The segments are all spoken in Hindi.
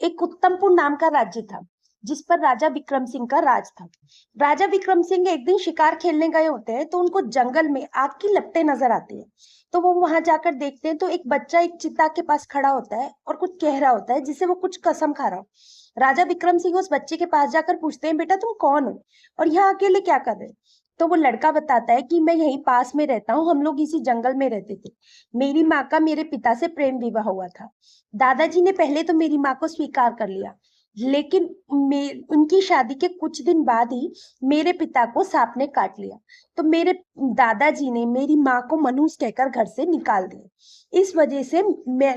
एक उत्तमपुर नाम का राज्य था जिस पर राजा विक्रम सिंह का राज था। राजा विक्रम सिंह एक दिन शिकार खेलने गए होते हैं तो उनको जंगल में आग की लपटें नजर आती है। तो वो वहां जाकर देखते हैं तो एक बच्चा एक चिता के पास खड़ा होता है और कुछ कह रहा होता है जिसे वो कुछ कसम खा रहा हो। राजा विक्रम सिंह उस बच्चे के पास जाकर पूछते हैं, बेटा तुम कौन हो और यहाँ अकेले क्या कर रहे हो? तो वो लड़का बताता है कि मैं यहीं पास में रहता हूँ, हम लोग इसी जंगल में रहते थे। मेरी माँ का मेरे पिता से प्रेम विवाह हुआ था। दादाजी ने पहले तो मेरी माँ को स्वीकार कर लिया, लेकिन उनकी शादी के कुछ दिन बाद ही मेरे पिता को सांप ने काट लिया। तो मेरे दादाजी ने मेरी माँ को मनहूस कहकर घर से निकाल दिया। इस वजह से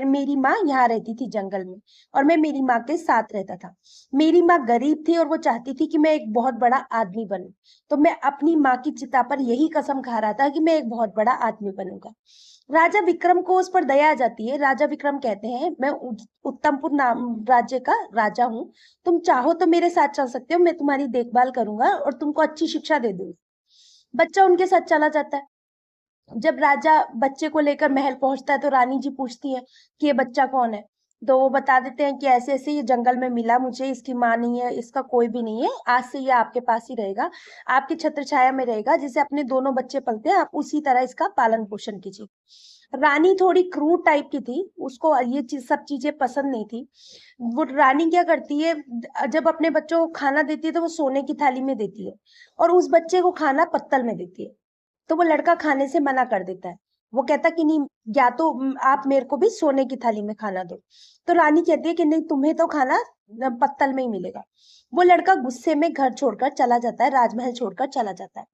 मेरी माँ यहाँ रहती थी जंगल में और मैं मेरी माँ के साथ रहता था। मेरी माँ गरीब थी और वो चाहती थी कि मैं एक बहुत बड़ा आदमी बनूं। तो मैं अपनी माँ की चिता पर यही कसम खा रहा था कि मैं एक बहुत बड़ा आदमी बनूंगा। राजा विक्रम को उस पर दया आ जाती है। राजा विक्रम कहते हैं, मैं उत्तमपुर नाम राज्य का राजा हूँ, तुम चाहो तो मेरे साथ चल सकते हो, मैं तुम्हारी देखभाल करूंगा और तुमको अच्छी शिक्षा दे दूंगा। बच्चा उनके साथ चला जाता है। जब राजा बच्चे को लेकर महल पहुंचता है तो रानी जी पूछती है कि ये बच्चा कौन है। तो वो बता देते हैं कि ऐसे ऐसे ये जंगल में मिला मुझे, इसकी माँ नहीं है, इसका कोई भी नहीं है, आज से ये आपके पास ही रहेगा, आपकी छत्र छाया में रहेगा, जैसे अपने दोनों बच्चे पलते हैं आप उसी तरह इसका पालन पोषण कीजिए। रानी थोड़ी क्रूर टाइप की थी, उसको ये चीज सब चीजें पसंद नहीं थी। वो रानी क्या करती है, जब अपने बच्चों को खाना देती है तो वो सोने की थाली में देती है और उस बच्चे को खाना पत्तल में देती है। तो वो लड़का खाने से मना कर देता है। वो कहता कि नहीं, या तो आप मेरे को भी सोने की थाली में खाना दो। तो रानी कहती है कि नहीं, तुम्हें तो खाना पत्तल में ही मिलेगा। वो लड़का गुस्से में घर छोड़कर चला जाता है, राजमहल छोड़कर चला जाता है।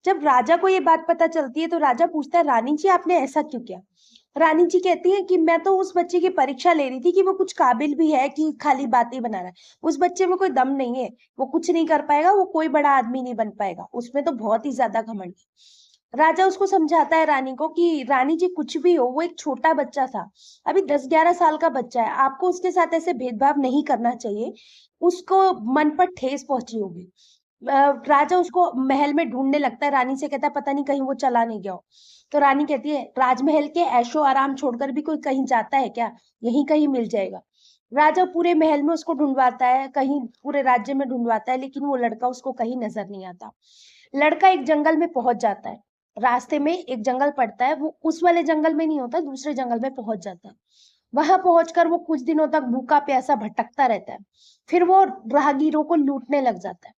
जब राजा को ये बात पता चलती है तो राजा पूछता है, रानी जी आपने ऐसा क्यों किया? रानी जी कहती है कि मैं तो उस बच्चे की परीक्षा ले रही थी कि वो कुछ काबिल भी है कि खाली बातें बना रहा है। उस बच्चे में कोई दम नहीं है, वो कुछ नहीं कर पाएगा, वो कोई बड़ा आदमी नहीं बन पाएगा, उसमें तो बहुत ही ज्यादा घमंड है। राजा उसको समझाता है रानी को कि रानी जी कुछ भी हो, वो एक छोटा बच्चा था, अभी 10-11 साल का बच्चा है, आपको उसके साथ ऐसे भेदभाव नहीं करना चाहिए, उसको मन पर ठेस पहुंची होगी। राजा उसको महल में ढूंढने लगता है, रानी से कहता है पता नहीं कहीं वो चला नहीं गया हो। तो रानी कहती है, राजमहल के ऐशो आराम छोड़कर भी कोई कहीं जाता है क्या? यहीं कहीं मिल जाएगा। राजा पूरे महल में उसको ढूंढवाता है, कहीं पूरे राज्य में ढूंढवाता है, लेकिन वो लड़का उसको कहीं नजर नहीं आता। लड़का एक जंगल में पहुंच जाता है। रास्ते में एक जंगल पड़ता है, वो उस वाले जंगल में नहीं होता, दूसरे जंगल में पहुंच जाता है। वहां पहुंचकर वो कुछ दिनों तक भूखा प्यासा भटकता रहता है। फिर वो राहगीरों को लूटने लग जाता है।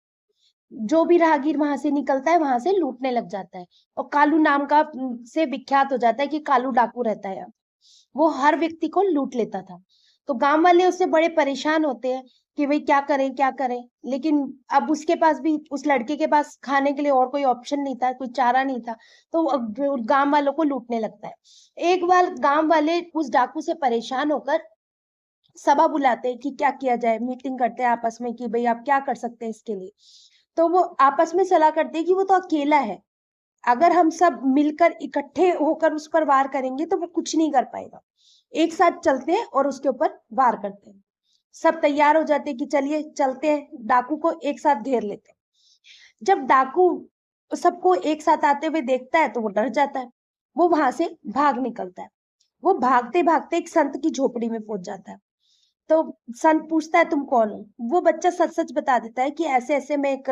जो भी राहगीर वहां से निकलता है वहां से लूटने लग जाता है। और कालू नाम का से विख्यात हो जाता है कि कालू डाकू रहता है यहाँ। वो हर व्यक्ति को लूट लेता था। तो गांव वाले उससे बड़े परेशान होते हैं कि भाई क्या करें क्या करें। लेकिन अब उसके पास भी, उस लड़के के पास खाने के लिए और कोई ऑप्शन नहीं था, कोई चारा नहीं था। तो वो गांव वालों को लूटने लगता है। एक बार गांव वाले उस डाकू से परेशान होकर सभा बुलाते हैं कि क्या किया जाए, मीटिंग करते हैं आपस में कि भाई आप क्या कर सकते हैं इसके लिए। तो वो आपस में सलाह करते हैं कि वो तो अकेला है, अगर हम सब मिलकर इकट्ठे होकर उस पर वार करेंगे तो वो कुछ नहीं कर पाएगा। एक साथ चलते हैं और उसके ऊपर वार करते हैं। सब तैयार हो जाते हैं कि चलिए चलते हैं, डाकू को एक साथ घेर लेते हैं। जब डाकू सबको एक साथ आते हुए देखता है तो वो डर जाता है। वो वहां से भाग निकलता है। वो भागते भागते एक संत की झोपड़ी में पहुंच जाता है। तो संत पूछता है तुम कौन हो? वो बच्चा सच सच बता देता है कि ऐसे ऐसे मैं एक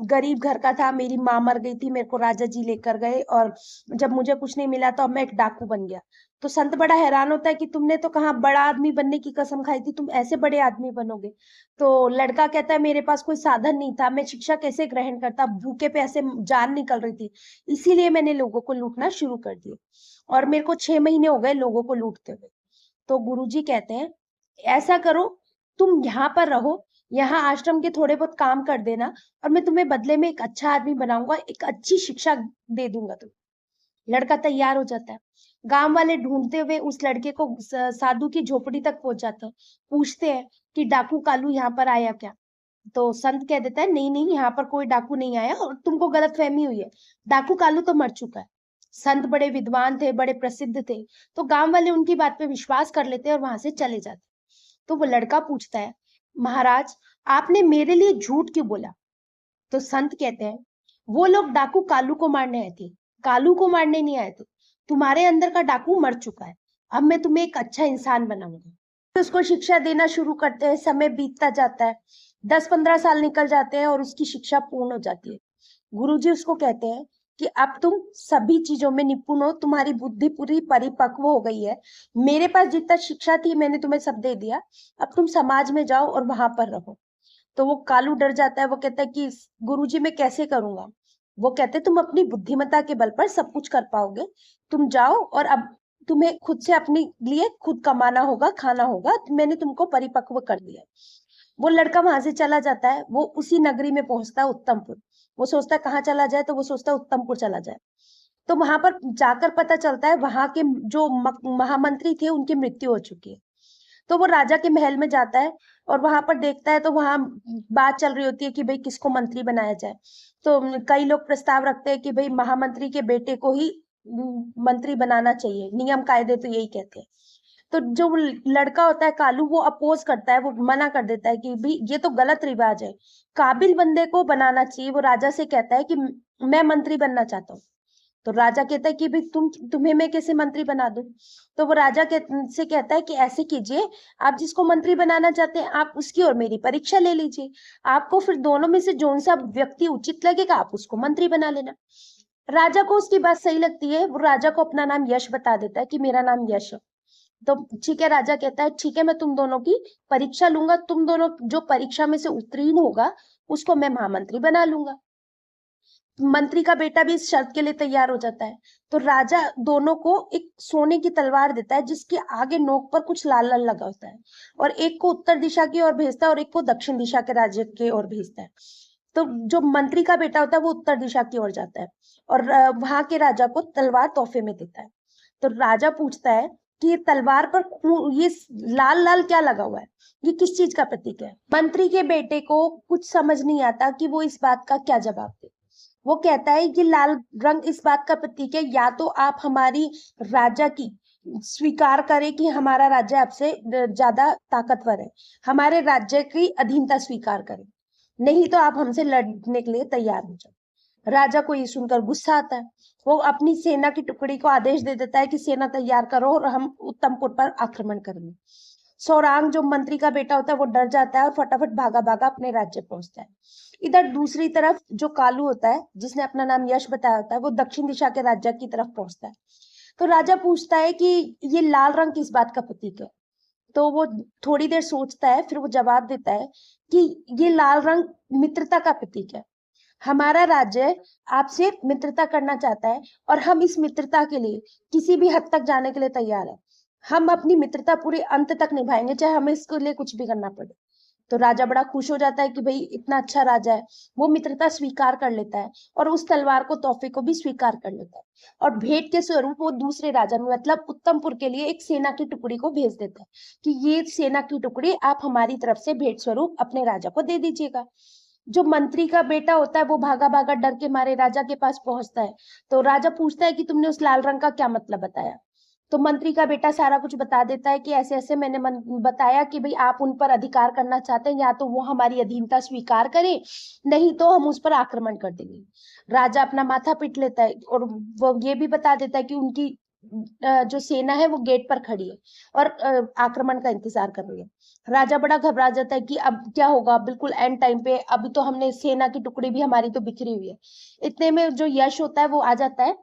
गरीब घर का था, मेरी माँ मर गई थी, मेरे को राजा जी लेकर गए और जब मुझे कुछ नहीं मिला तो अब मैं एक डाकू बन गया। तो संत बड़ा हैरान होता है कि तुमने तो कहा बड़ा आदमी बनने की कसम खाई थी, तुम ऐसे बड़े आदमी बनोगे? तो लड़का कहता है मेरे पास कोई साधन नहीं था, मैं शिक्षा कैसे ग्रहण करता, भूखे प्यासे जान निकल रही थी, इसीलिए मैंने लोगों को लूटना शुरू कर दिया और मेरे को 6 महीने हो गए लोगों को लूटते हुए। तो गुरुजी कहते हैं ऐसा करो, तुम यहाँ पर रहो, यहाँ आश्रम के थोड़े बहुत काम कर देना और मैं तुम्हें बदले में एक अच्छा आदमी बनाऊंगा, एक अच्छी शिक्षा दे दूंगा तुम्हें। लड़का तैयार हो जाता है। गांव वाले ढूंढते हुए उस लड़के को साधु की झोपड़ी तक पहुंच जाते हैं। पूछते हैं कि डाकू कालू यहाँ पर आया क्या? तो संत कह देता है नहीं नहीं, यहाँ पर कोई डाकू नहीं आया और तुमको गलतफहमी हुई है, डाकू कालू तो मर चुका है। संत बड़े विद्वान थे, बड़े प्रसिद्ध थे, तो गांव वाले उनकी बात पे विश्वास कर लेते हैं और वहां से चले जाते। तो वो लड़का पूछता है, महाराज आपने मेरे लिए झूठ क्यों बोला? तो संत कहते हैं, वो लोग डाकू कालू को मारने आए थे, कालू को मारने नहीं आए थे। तुम्हारे अंदर का डाकू मर चुका है, अब मैं तुम्हें एक अच्छा इंसान बनाऊंगा। उसको शिक्षा देना शुरू करते हैं। समय बीतता जाता है, 10-15 साल निकल जाते हैं और उसकी शिक्षा पूर्ण हो जाती है। गुरुजी उसको कहते हैं कि अब तुम सभी चीजों में निपुण हो, तुम्हारी बुद्धि पूरी परिपक्व हो गई है, मेरे पास जितना शिक्षा थी मैंने तुम्हें सब दे दिया, अब तुम समाज में जाओ और वहां पर रहो। तो वो कालू डर जाता है, वो कहता है कि गुरुजी मैं कैसे करूंगा। वो कहते हैं तुम अपनी बुद्धिमत्ता के बल पर सब कुछ कर पाओगे, तुम जाओ और अब तुम्हें खुद से अपने लिए खुद कमाना होगा, खाना होगा, मैंने तुमको परिपक्व कर दिया। वो लड़का वहां से चला जाता है, वो उसी नगरी में पहुंचता है, उत्तमपुर। वो सोचता है कहाँ चला जाए, तो वो सोचता है उत्तमपुर चला जाए। तो वहां पर जाकर पता चलता है वहां के जो महामंत्री थे उनकी मृत्यु हो चुकी है। तो वो राजा के महल में जाता है और वहां पर देखता है, तो वहां बात चल रही होती है कि भाई किसको मंत्री बनाया जाए। तो कई लोग प्रस्ताव रखते हैं कि भाई महामंत्री के बेटे को ही मंत्री बनाना चाहिए, नियम कायदे तो यही कहते हैं। तो जो लड़का होता है कालू, वो अपोज करता है, वो मना कर देता है कि भाई ये तो गलत रिवाज है, काबिल बंदे को बनाना चाहिए। वो राजा से कहता है कि मैं मंत्री बनना चाहता हूँ। तो राजा कहता है कि भाई तुम्हें मैं कैसे मंत्री बना दूं। तो वो राजा से कहता है कि ऐसे कीजिए, आप जिसको मंत्री बनाना चाहते हैं आप उसकी और मेरी परीक्षा ले लीजिए, आपको फिर दोनों में से जोन सा व्यक्ति उचित लगेगा आप उसको मंत्री बना लेना। राजा को उसकी बात सही लगती है, वो राजा को अपना नाम यश बता देता है कि मेरा नाम यश है। तो ठीक है, राजा कहता है ठीक है, मैं तुम दोनों की परीक्षा लूंगा, तुम दोनों जो परीक्षा में से उत्तीर्ण होगा उसको मैं महामंत्री बना लूंगा। मंत्री का बेटा भी इस शर्त के लिए तैयार हो जाता है। तो राजा दोनों को एक सोने की तलवार देता है जिसके आगे नोक पर कुछ लाल लाल लगा होता है, और एक को उत्तर दिशा की ओर भेजता है और एक को दक्षिण दिशा के राज्य की ओर भेजता है। तो जो मंत्री का बेटा होता है वो उत्तर दिशा की ओर जाता है और वहां के राजा को तलवार तोहफे में देता है। तो राजा पूछता है कि ये तलवार पर ये लाल लाल क्या लगा हुआ है, ये किस चीज का प्रतीक है। मंत्री के बेटे को कुछ समझ नहीं आता कि वो इस बात का क्या जवाब दे। वो कहता है कि लाल रंग इस बात का प्रतीक है, या तो आप हमारी राजा की स्वीकार करें कि हमारा राज्य आपसे ज्यादा ताकतवर है, हमारे राज्य की अधीनता स्वीकार करें, नहीं तो आप हमसे लड़ने के लिए तैयार हो जाओ। राजा को ये सुनकर गुस्सा आता है, वो अपनी सेना की टुकड़ी को आदेश दे देता है कि सेना तैयार करो और हम उत्तमपुर पर आक्रमण करेंगे। सौरांग जो मंत्री का बेटा होता है वो डर जाता है और फटाफट भागा भागा अपने राज्य पहुंचता है। इधर दूसरी तरफ जो कालू होता है जिसने अपना नाम यश बताया होता है, वो दक्षिण दिशा के राज्य की तरफ पहुंचता है। तो राजा पूछता है कि ये लाल रंग किस बात का प्रतीक है। तो वो थोड़ी देर सोचता है, फिर वो जवाब देता है कि ये लाल रंग मित्रता का प्रतीक है, हमारा राज्य आपसे मित्रता करना चाहता है और हम इस मित्रता के लिए किसी भी हद तक जाने के लिए तैयार है। हम अपनी मित्रता पूरे अंत तक निभाएंगे, चाहे हमें इसके लिए कुछ भी करना पड़े। तो राजा बड़ा खुश हो जाता है कि भाई इतना अच्छा राजा है, वो मित्रता स्वीकार कर लेता है और उस तलवार को तोहफे को भी स्वीकार कर लेता है, और भेंट के स्वरूप वो दूसरे राजा में मतलब उत्तमपुर के लिए एक सेना की टुकड़ी को भेज देता है कि ये सेना की टुकड़ी आप हमारी तरफ से भेंट स्वरूप अपने राजा को दे दीजिएगा। जो मंत्री का बेटा होता है वो भागा भागा डर के मारे राजा के पास पहुंचता है। तो राजा पूछता है कि तुमने उस लाल रंग का क्या मतलब बताया। तो मंत्री का बेटा सारा कुछ बता देता है कि ऐसे ऐसे मैंने बताया कि भाई आप उन पर अधिकार करना चाहते हैं, या तो वो हमारी अधीनता स्वीकार करें, नहीं तो हम उस पर आक्रमण कर देंगे। राजा अपना माथा पीट लेता है और वो ये भी बता देता है कि उनकी जो सेना है वो गेट पर खड़ी है और आक्रमण का इंतजार कर रही है। राजा बड़ा घबरा जाता है कि अब क्या होगा, बिल्कुल एंड टाइम पे, अभी तो हमने सेना की टुकड़ी भी हमारी तो बिखरी हुई है। इतने में जो यश होता है वो आ जाता है,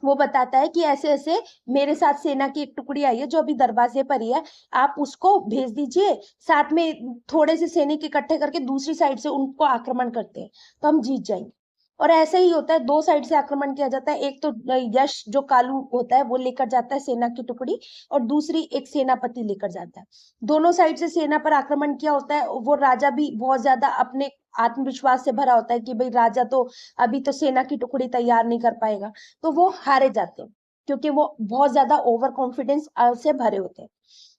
वो बताता है कि ऐसे ऐसे मेरे साथ सेना की एक टुकड़ी आई है जो अभी दरवाजे पर ही है, आप उसको भेज दीजिए, साथ में थोड़े से सैनिक इकट्ठे करके दूसरी साइड से उनको आक्रमण करते हैं तो हम जीत जाएंगे। और ऐसा ही होता है, दो साइड से आक्रमण किया जाता है। एक तो यश जो कालू होता है वो लेकर जाता है सेना की टुकड़ी, और दूसरी एक सेनापति लेकर जाता है। दोनों साइड से सेना पर आक्रमण किया होता है। वो राजा भी बहुत ज्यादा अपने आत्मविश्वास से भरा होता है कि भाई राजा तो अभी तो सेना की टुकड़ी तैयार नहीं कर पाएगा, तो वो हारे जाते हैं क्योंकि वो बहुत ज्यादा ओवर कॉन्फिडेंस से भरे होते हैं,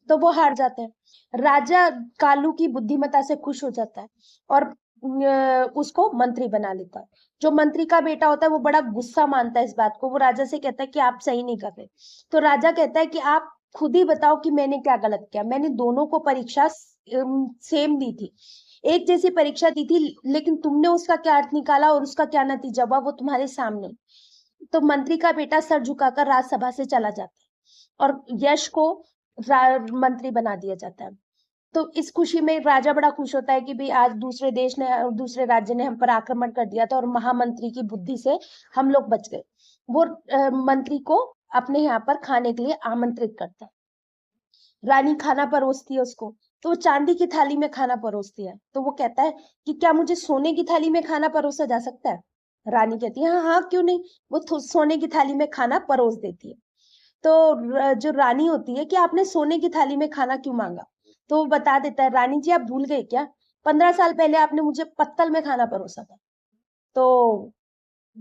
तो वो हार जाते हैं। राजा कालू की बुद्धिमत्ता से खुश हो जाता है और उसको मंत्री बना लेता है। जो मंत्री का बेटा होता है वो बड़ा गुस्सा मानता है इस बात को, वो राजा से कहता है कि आप सही नहीं कर रहे। तो राजा कहता है कि आप खुद ही बताओ कि मैंने क्या गलत किया। मैंने दोनों को परीक्षा सेम दी थी, एक जैसी परीक्षा दी थी, लेकिन तुमने उसका क्या अर्थ निकाला और उसका क्या नतीजा हुआ वो तुम्हारे सामने। तो मंत्री का बेटा सर झुकाकर राजसभा से चला जाता है और यश को मंत्री बना दिया जाता है। तो इस खुशी में राजा बड़ा खुश होता है कि भाई आज दूसरे राज्य ने हम पर आक्रमण कर दिया था और महामंत्री की बुद्धि से हम लोग बच गए। वो मंत्री को अपने यहाँ पर खाने के लिए आमंत्रित करता है। रानी खाना परोसती है उसको, तो वो चांदी की थाली में खाना परोसती है। तो वो कहता है कि क्या मुझे सोने की थाली में खाना परोसा जा सकता है? रानी कहती है हाँ हाँ क्यों नहीं। वो सोने की थाली में खाना परोस देती है। तो जो रानी होती है कि आपने सोने की थाली में खाना क्यों मांगा? तो वो बता देता है, रानी जी आप भूल गए क्या? 15 साल पहले आपने मुझे पत्तल में खाना परोसा था। तो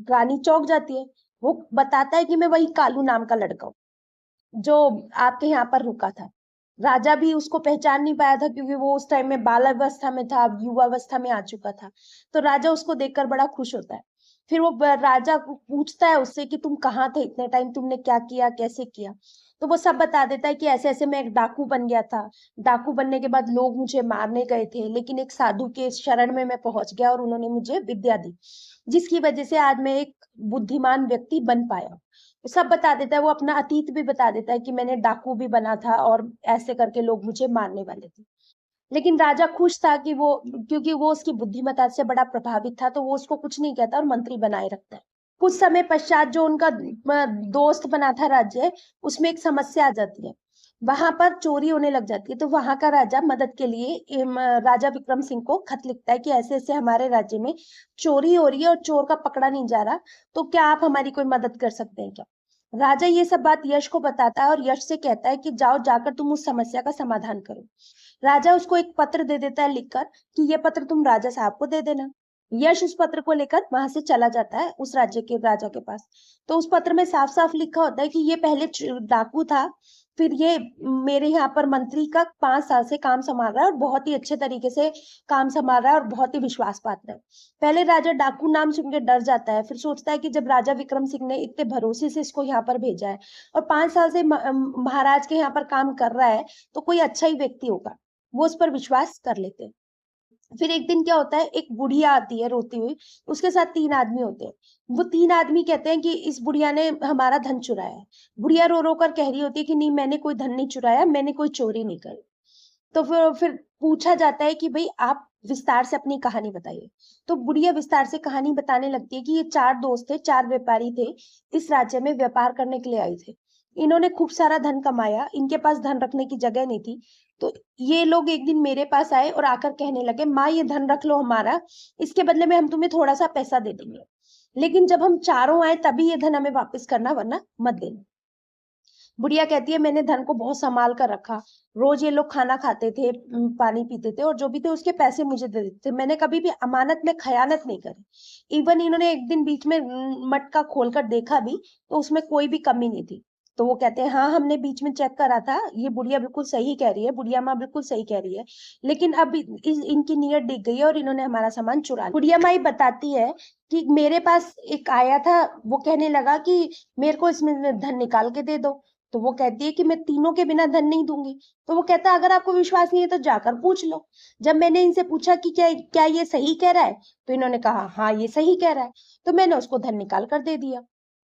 रानी चौंक जाती है। वो बताता है कि मैं वही कालू नाम का लड़का हूँ जो आपके यहाँ पर रुका था। राजा भी उसको पहचान नहीं पाया था क्योंकि वो उस टाइम में बाल अवस्था में था, युवा अवस्था में आ चुका था। तो राजा उसको देखकर बड़ा खुश होता है। फिर वो राजा को पूछता है उससे कि तुम कहाँ थे इतने टाइम, तुमने क्या किया, कैसे किया? तो वो सब बता देता है कि ऐसे ऐसे मैं एक डाकू बन गया था। डाकू बनने के बाद लोग मुझे मारने गए थे, लेकिन एक साधु के शरण में मैं पहुंच गया और उन्होंने मुझे विद्या दी, जिसकी वजह से आज मैं एक बुद्धिमान व्यक्ति बन पाया। वो सब बता देता है। वो अपना अतीत भी बता देता है कि मैंने डाकू भी बना था और ऐसे करके लोग मुझे मारने वाले थे। लेकिन राजा खुश था कि वो, क्योंकि वो उसकी बुद्धिमत्ता से बड़ा प्रभावित था, तो वो उसको कुछ नहीं कहता और मंत्री बनाए रखता है। कुछ समय पश्चात जो उनका दोस्त बना था राज्य, उसमें एक समस्या आ जाती है। वहां पर चोरी होने लग जाती है। तो वहां का राजा मदद के लिए राजा विक्रम सिंह को खत लिखता है कि ऐसे ऐसे हमारे राज्य में चोरी हो रही है और चोर का पकड़ा नहीं जा रहा, तो क्या आप हमारी कोई मदद कर सकते हैं क्या? राजा ये सब बात यश को बताता है और यश से कहता है कि जाओ जाकर तुम उस समस्या का समाधान करो। राजा उसको एक पत्र दे देता है लिखकर कि ये पत्र तुम राजा साहब को दे देना। यश उस पत्र को लेकर वहां से चला जाता है उस राज्य के राजा के पास। तो उस पत्र में साफ साफ लिखा होता है कि ये पहले डाकू था, फिर ये मेरे यहाँ पर मंत्री का 5 साल से काम संभाल रहा है और बहुत ही अच्छे तरीके से काम संभाल रहा है और बहुत ही विश्वास पात्र है। पहले राजा डाकू नाम सुन के डर जाता है, फिर सोचता है कि जब राजा विक्रम सिंह ने इतने भरोसे से इसको यहाँ पर भेजा है और 5 साल से महाराज के यहाँ पर काम कर रहा है, तो कोई अच्छा ही व्यक्ति होगा। वो उस पर विश्वास कर लेते हैं। फिर एक दिन क्या होता है, एक बुढ़िया आती है रोती हुई, उसके साथ 3 आदमी होते हैं। वो 3 आदमी कहते हैं कि इस बुढ़िया ने हमारा धन चुराया है। बुढ़िया रो रो कर कह रही होती है कि नहीं, मैंने कोई धन नहीं चुराया, मैंने कोई चोरी नहीं करी। तो फिर पूछा जाता है कि भाई आप विस्तार से अपनी कहानी बताइए। तो बुढ़िया विस्तार से कहानी बताने लगती है कि ये 4 दोस्त थे, 4 व्यापारी थे, इस राज्य में व्यापार करने के लिए आए थे। इन्होंने खूब सारा धन कमाया, इनके पास धन रखने की जगह नहीं थी। तो ये लोग एक दिन मेरे पास आए और आकर कहने लगे, माँ ये धन रख लो हमारा, इसके बदले में हम तुम्हें थोड़ा सा पैसा दे देंगे, लेकिन जब हम चारों आए तभी ये धन हमें वापस करना, वरना मत देना। बुढ़िया कहती है मैंने धन को बहुत संभाल कर रखा। रोज ये लोग खाना खाते थे, पानी पीते थे और जो भी थे उसके पैसे मुझे दे देते थे। मैंने कभी भी अमानत में खयानत नहीं करी। इवन इन्होंने एक दिन बीच में मटका खोलकर देखा भी, तो उसमें कोई भी कमी नहीं थी। तो वो कहते हैं हाँ हमने बीच में चेक करा था, ये बुढ़िया बिल्कुल सही कह रही है, बुढ़िया माँ बिल्कुल सही कह रही है, लेकिन अब इनकी नीयत डिग गई है और इन्होंने हमारा सामान चुरा लिया। बुढ़िया माँ बताती है कि मेरे पास एक आया था, वो कहने लगा कि मेरे को इसमें धन निकाल के दे दो। तो वो कहती है कि मैं तीनों के बिना धन नहीं दूंगी। तो वो कहता है अगर आपको विश्वास नहीं है तो जाकर पूछ लो। जब मैंने इनसे पूछा कि क्या क्या ये सही कह रहा है, तो इन्होंने कहा हाँ ये सही कह रहा है। तो मैंने उसको धन निकाल कर दे दिया।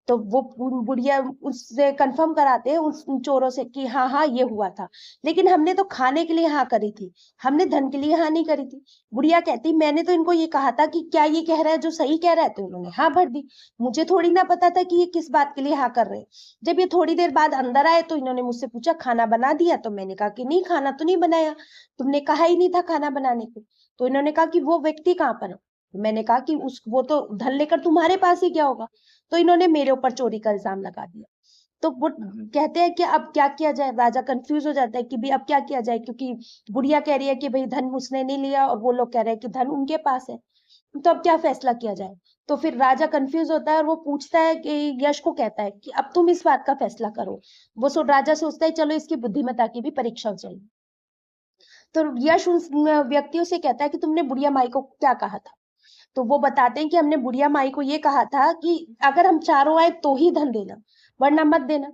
तो वो बुढ़िया उससे कंफर्म कराते हैं उस चोरों से कि हाँ हाँ ये हुआ था, लेकिन हमने तो खाने के लिए हाँ करी थी, हमने धन के लिए हाँ नहीं करी थी। बुढ़िया कहती मैंने तो इनको ये कहा था कि क्या ये कह रहा है जो सही कह रहा है, तो इन्होंने हाँ भर दी। मुझे थोड़ी ना पता था कि ये किस बात के लिए हाँ कर रहे हैं। जब ये थोड़ी देर बाद अंदर आए तो इन्होंने मुझसे पूछा खाना बना दिया, तो मैंने कहा कि नहीं खाना तो नहीं बनाया, तुमने कहा ही नहीं था खाना बनाने को। तो इन्होंने कहा कि वो व्यक्ति कहाँ पर है? तो मैंने कहा कि उस वो तो धन लेकर तुम्हारे पास ही गया होगा। तो इन्होंने मेरे ऊपर चोरी का इल्जाम लगा दिया। तो वो कहते हैं कि अब क्या किया जाए। राजा कंफ्यूज हो जाता है कि भाई अब क्या किया जाए, क्योंकि बुढ़िया कह रही है कि भाई धन उसने नहीं लिया और वो लोग कह रहे हैं कि धन उनके पास है। तो अब क्या फैसला किया जाए? तो फिर राजा कंफ्यूज होता है और वो पूछता है कि यश को कहता है कि अब तुम इस बात का फैसला करो। वो राजा सोचता है चलो इसकी बुद्धिमत्ता की भी परीक्षा हो जाएगी। तो यश उन व्यक्तियों से कहता है कि तुमने बुढ़िया माई को क्या कहा था? तो वो बताते हैं कि हमने बुढ़िया माई को ये कहा था कि अगर हम चारों आए तो ही धन देना, वरना मत देना।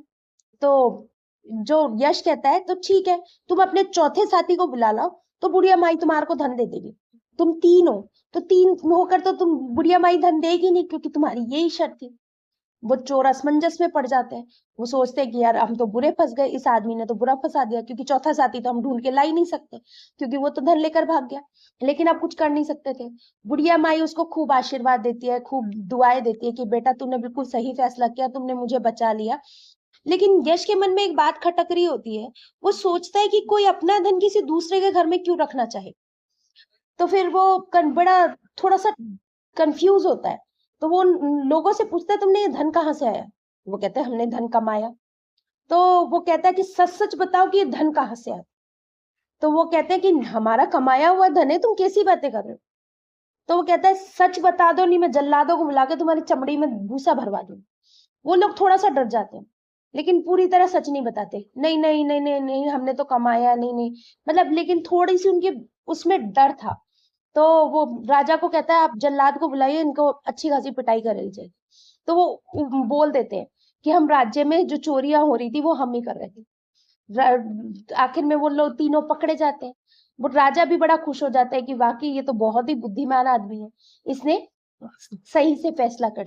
तो जो यश कहता है तो ठीक है, तुम अपने चौथे साथी को बुला लाओ, तो बुढ़िया माई तुम्हारे को धन दे देगी। तुम 3 हो, तो 3 होकर तो तुम बुढ़िया माई धन देगी नहीं, क्योंकि तुम्हारी यही शर्त थी। वो चोर असमंजस में पड़ जाते हैं। वो सोचते हैं कि यार हम तो बुरे फंस गए, इस आदमी ने तो बुरा फंसा दिया, क्योंकि चौथा साथी तो हम ढूंढ के ला ही नहीं सकते, क्योंकि वो तो धन लेकर भाग गया। लेकिन अब कुछ कर नहीं सकते थे। बुढ़िया माई उसको खूब आशीर्वाद देती है, खूब दुआएं देती है कि बेटा तूने बिल्कुल सही फैसला किया, तुमने मुझे बचा लिया। लेकिन यश के मन में एक बात खटक रही होती है। वो सोचता है कि कोई अपना धन किसी दूसरे के घर में क्यों रखना चाहे। तो फिर वो बड़ा थोड़ा सा कंफ्यूज होता है। तो वो लोगों से पूछता है तुमने ये धन कहाँ से आया। वो कहते हैं हमने धन कमाया। तो वो कहता है कि सच सच बताओ कि ये धन कहाँ से आया। तो वो कहते हैं कि हमारा कमाया हुआ धन है, तुम कैसी बातें कर रहे हो। तो वो कहता है सच बता दो, नहीं मैं जल्लादों को बुला के तुम्हारी चमड़ी में भूसा भरवा दूं। वो लोग थोड़ा सा डर जाते हैं, लेकिन पूरी तरह सच नहीं बताते। नहीं नहीं नहीं नहीं नहीं, हमने तो कमाया नहीं नहीं, मतलब लेकिन थोड़ी सी उनके उसमें डर था। तो वो राजा को कहता है आप जल्लाद को बुलाइए, इनको अच्छी खासी पिटाई कराई जाए। तो वो बोल देते हैं कि हम राज्य में जो चोरियां हो रही थी वो हम ही कर रहे थे। आखिर में वो लोग तीनों पकड़े जाते हैं। वो राजा भी बड़ा खुश हो जाता है कि वाकई ये तो बहुत ही बुद्धिमान आदमी है, इसने सही से फैसला कर लिया।